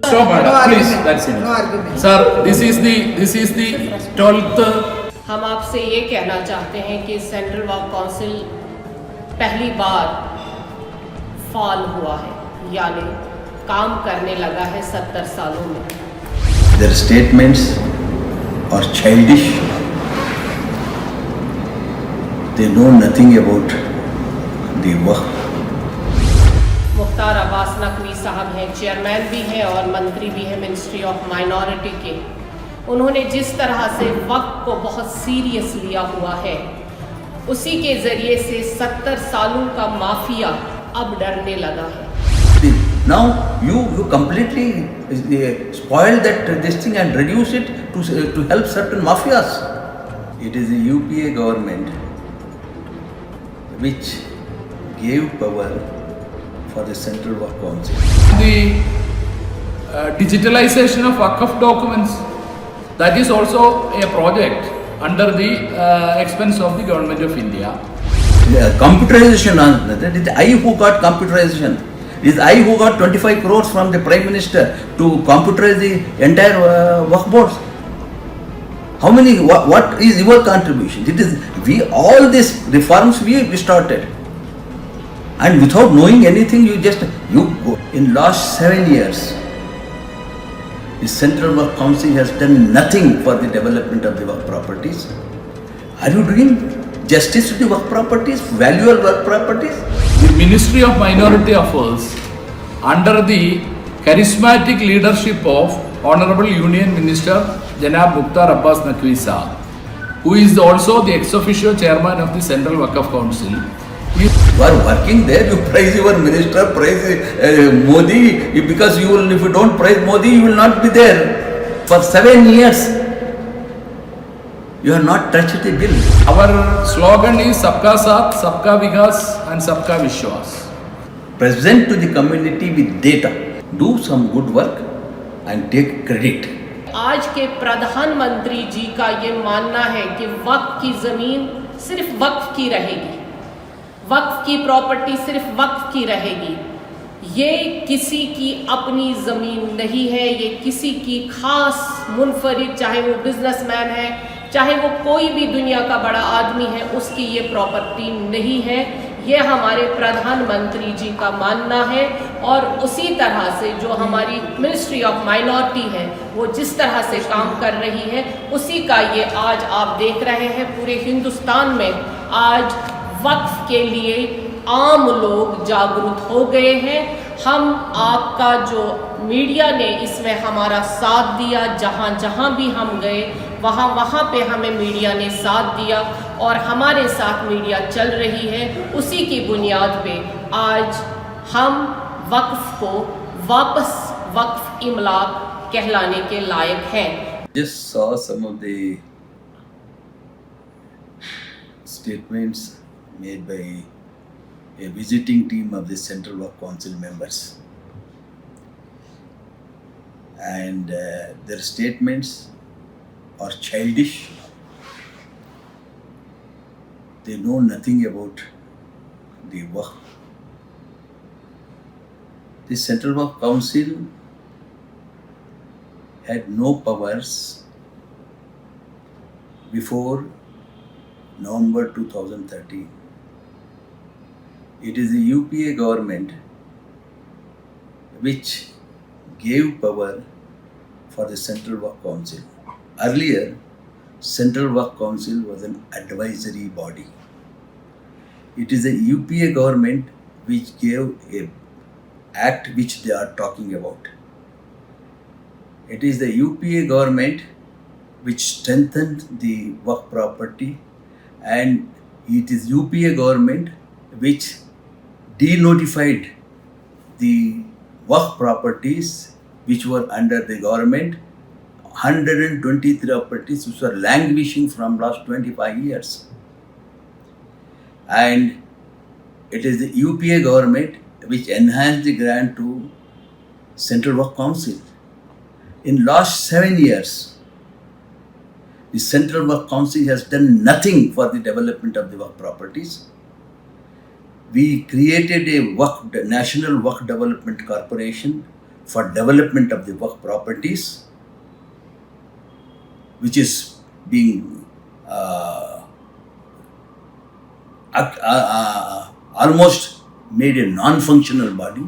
Stop, madam. Please, that's No enough. argument. Sir, this is the 12th. हम आपसे ये कहना चाहते हैं कि सेंट्रल वर्क काउंसिल पहली बार फाल हुआ है, यानी काम करने लगा है 70 सालों में। Their statements are childish. They know nothing about the work. Mukhtar Abbas Naqvi साहब हैं, चेयरमैन भी हैं और मंत्री भी हैं मिनिस्ट्री ऑफ माइनॉरिटी के। उन्होंने जिस तरह से वक्त को बहुत सीरियस लिया हुआ है, उसी के ज़रिए से 70 सालों का माफिया अब डरने लगा है। Now you completely spoil this thing and reduce it to help certain mafias. It is the UPA government which gave power for the Central Work Council. The digitalization of Waqf documents, that is also a project under the expense of the government of India. Computerization, that is I who got computerization. It is I who got 25 crores from the Prime Minister to computerize the entire work boards. How many, what is your contribution? It is, all these reforms we started. And without knowing anything, you go. In last 7 years, the Central Work Council has done nothing for the development of the work properties. Are you doing justice to the work properties, valuable work properties? The Ministry of Minority Affairs, under the charismatic leadership of Honorable Union Minister Janab Mukhtar Abbas Naqvi Sahab, who is also the ex-officio chairman of the Central Waqf Council. You are working there, you praise your minister, praise Modi, because if you don't praise Modi, you will not be there. For 7 years, you have not touched the bill. Our slogan is Sabka Saath, Sabka Vikas and Sabka Vishwas. Present to the community with data. Do some good work and take credit. आज के प्रधानमंत्री जी का ये मानना है कि वक्फ की ज़मीन सिर्फ वक्फ की रहेगी, वक्फ की प्रॉपर्टी सिर्फ वक्फ की रहेगी। ये किसी की अपनी ज़मीन नहीं है, ये किसी की खास मुनफरिद, चाहे वो बिजनेसमैन है, चाहे वो कोई भी दुनिया का बड़ा आदमी है, उसकी ये प्रॉपर्टी नहीं है। ये हमारे प्रधानमंत्री जी का मानना है। और उसी तरह से जो हमारी मिनिस्ट्री ऑफ माइनॉरिटी है, वो जिस तरह से काम कर रही है, उसी का ये आज आप देख रहे हैं। पूरे हिंदुस्तान में आज वक्फ के लिए आम लोग जागरूक हो गए हैं। हम आपका जो मीडिया ने इसमें हमारा साथ दिया, जहाँ जहाँ भी हम गए वहाँ पे हमें मीडिया ने साथ दिया और हमारे साथ मीडिया चल रही है। उसी की बुनियाद पे आज हम वक्फ को वापस वक्फ इमलाक कहलाने के लायक हैं। Just saw some of the statements made by a visiting team of the Central Work Council members. And their statements are childish. They know nothing about the work. The Central Work Council had no powers before November 2013. It is the UPA government which gave power for the Central Work Council. Earlier, Central Work Council was an advisory body. It is the UPA government which gave a act which they are talking about. It is the UPA government which strengthened the work property, and it is UPA government which denotified the work properties which were under the government, 123 properties which were languishing from last 25 years. And it is the UPA government which enhanced the grant to Central Work Council. In last 7 years, the Central Work Council has done nothing for the development of the work properties. We created a National Work Development Corporation for development of the work properties, which is being almost made a non-functional body,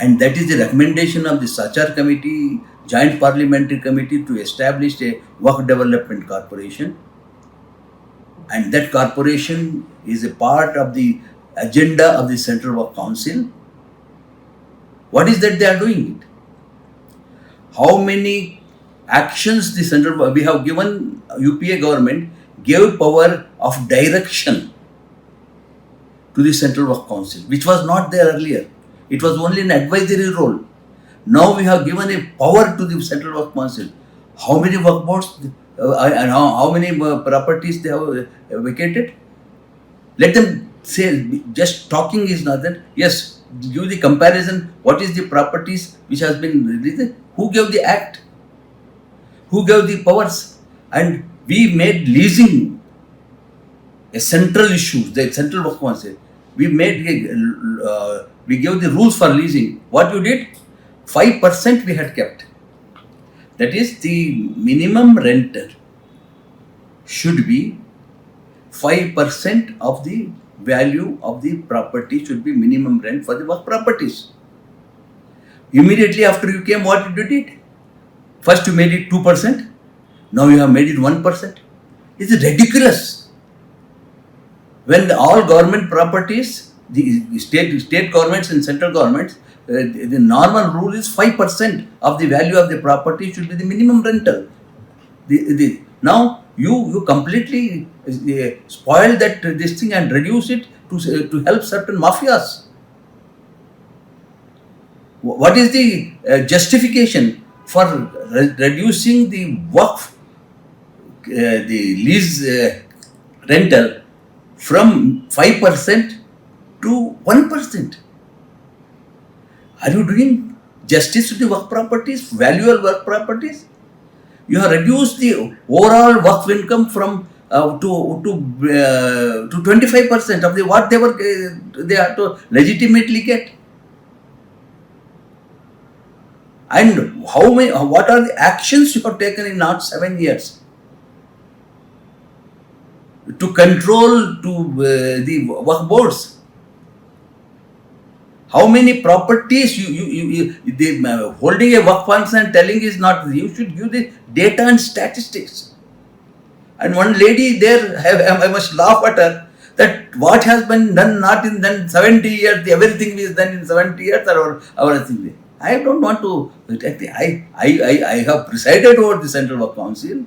and that is the recommendation of the Sachar Committee, Joint Parliamentary Committee, to establish a work development corporation, and that corporation is a part of the agenda of the Central Work Council. What is that they are doing it? How many actions the central, we have given, UPA government gave power of direction to the Central Work Council, which was not there earlier. It was only an advisory role. Now we have given a power to the Central Work Council. How many work boards and how many properties they have vacated? Let them say, just talking is not that. Yes, give the comparison. What is the properties which has been released? Who gave the act? Who gave the powers? And we made leasing a central issue. The Central Work Council. We gave the rules for leasing. What you did? 5% we had kept. That is, the minimum renter should be 5% of the value of the property should be minimum rent for the work properties. Immediately after you came, what did you did? First you made it 2%. Now you have made it 1%. It's ridiculous. When all government properties, the state governments and central governments, the normal rule is 5% of the value of the property should be the minimum rental. Now you completely spoil this thing and reduce it to help certain mafias. What is the justification for reducing the waqf, the lease rental from 5% to 1%? Are you doing justice to the work properties, valuable work properties? You have reduced the overall waqf income from to 25% of the whatever they have to legitimately get. And what are the actions you have taken in not 7 years to control the work boards? How many properties holding a work function and telling is not, you should give the data and statistics. And one lady there, I must laugh at her, that what has been done not in done 70 years, everything is done in 70 years or thing. I don't want to, I have presided over the Central Work Council,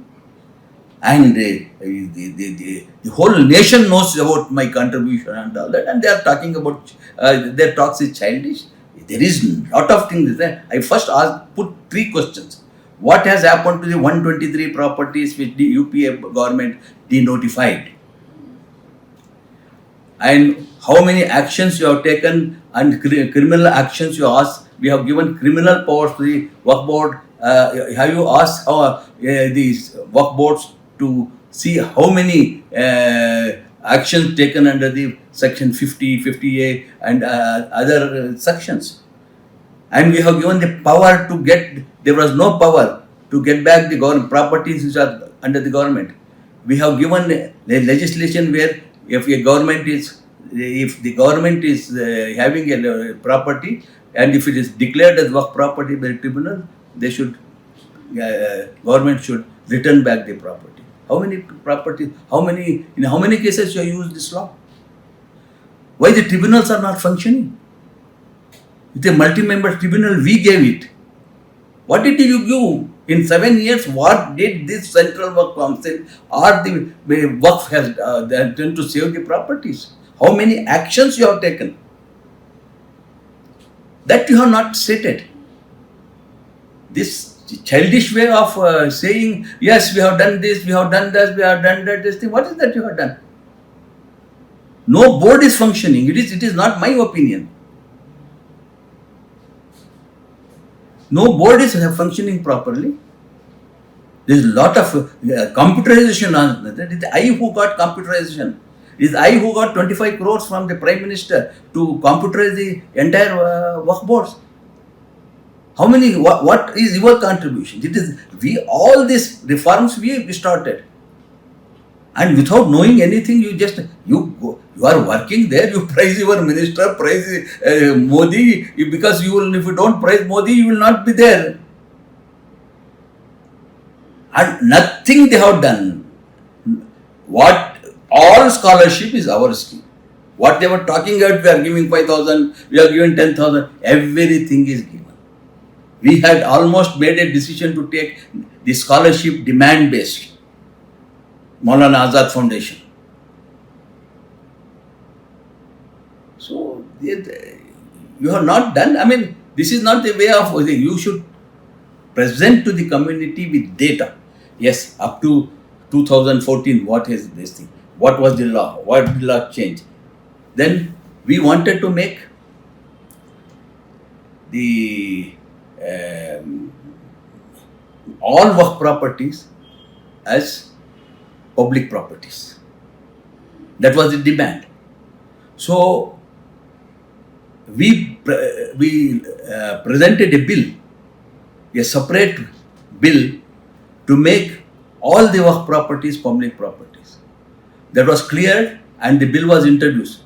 and the whole nation knows about my contribution and all that, and they are talking about, their talks is childish. There is a lot of things there. I first put 3 questions. What has happened to the 123 properties which the UPA government denotified? And how many actions you have taken and criminal actions you asked? We have given criminal powers to the work board. Have you asked these work boards to see how many actions taken under the section 50, 50A and other sections? And we have given the power to get, there was no power to get back the government properties which are under the government. We have given the legislation where if the government is having a property, and if it is declared as work property by the tribunal, they should, government should return back the property. How many properties, in how many cases you have used this law? Why the tribunals are not functioning? It's a multi-member tribunal, we gave it. What did you give? In 7 years, what did this Central Work Council or the Waqf has done to save the properties? How many actions you have taken? That you have not stated. This childish way of saying, yes, we have done this, we have done that, we have done that, this thing. What is that you have done? No board is functioning. It is not my opinion. No board is functioning properly. There is a lot of computerization. It is I who got computerization. It is I who got 25 crores from the Prime Minister to computerize the entire work boards. How many? What is your contribution? It is we all these reforms we started, and without knowing anything, you are working there. You praise your minister, praise Modi, because if you don't praise Modi, you will not be there. And nothing they have done. What all scholarship is our scheme. What they were talking about, we are giving 5,000, we are giving 10,000. Everything is given. We had almost made a decision to take the scholarship demand based. Maulana Azad Foundation. So you have not done. I mean, this is not the way of. You should present to the community with data. Yes, up to 2014, what is this thing? What was the law? What did the law change? Then we wanted to make the all work properties as public properties. That was the demand. So we presented a bill, a separate bill to make all the work properties public properties. That was cleared and the bill was introduced.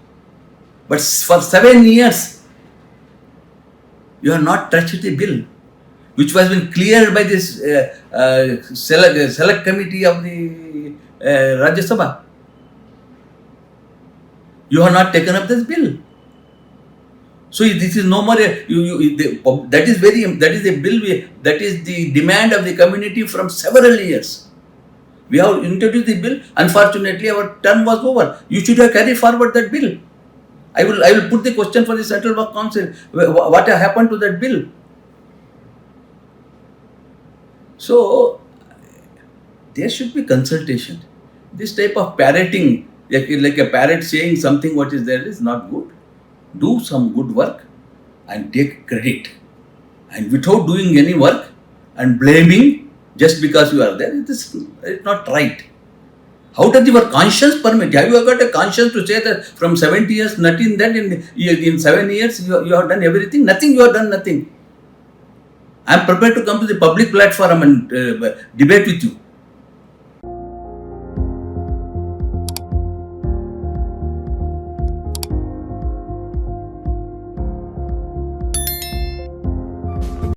But for 7 years, you have not touched the bill, which was been cleared by this select committee of the Rajya Sabha. You have not taken up this bill. So this is no more. That is the bill. That is the demand of the community from several years. We have introduced the bill. Unfortunately, our term was over. You should have carried forward that bill. I will put the question for the Central Work Council. What happened to that bill? So there should be consultation. This type of parroting, like a parrot saying something what is there, is not good. Do some good work and take credit. And without doing any work and blaming just because you are there, it's not right. How does your conscience permit? Have you got a conscience to say that from 70 years, nothing, that in 7 years you have done everything? Nothing, you have done nothing. I am prepared to come to the public platform and debate with you.